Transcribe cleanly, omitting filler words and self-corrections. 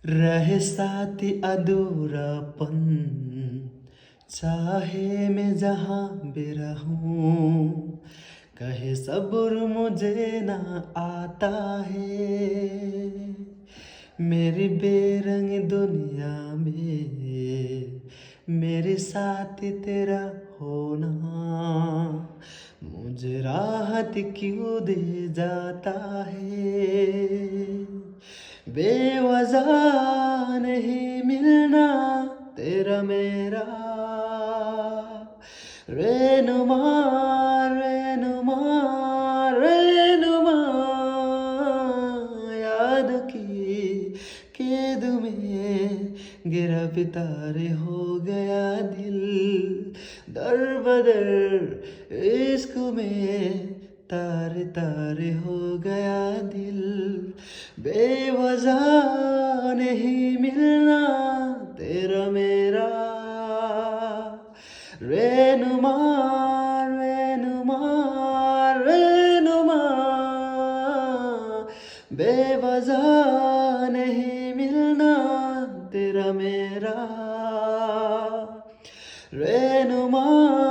रहे साथ अधूरापन, चाहे मैं जहाँ भी रहूं, कहे सब्र मुझे ना आता है। मेरी बेरंग दुनिया में मेरे साथ तेरा होना मुझे राहत क्यों दे जाता है। बेवजह नहीं मिलना तेरा मेरा रहनुमा, रहनुमा, रहनुमा। याद की कैद में गिरफ्तार हो गया दिल, दर बदर इश्क में तार तार हो गया दिल। बेवजह नहीं मिलना तेरा मेरा रहनुमा, रहनुमा, रहनुमा। बेवजह नहीं मिलना तेरा मेरा रहनुमा।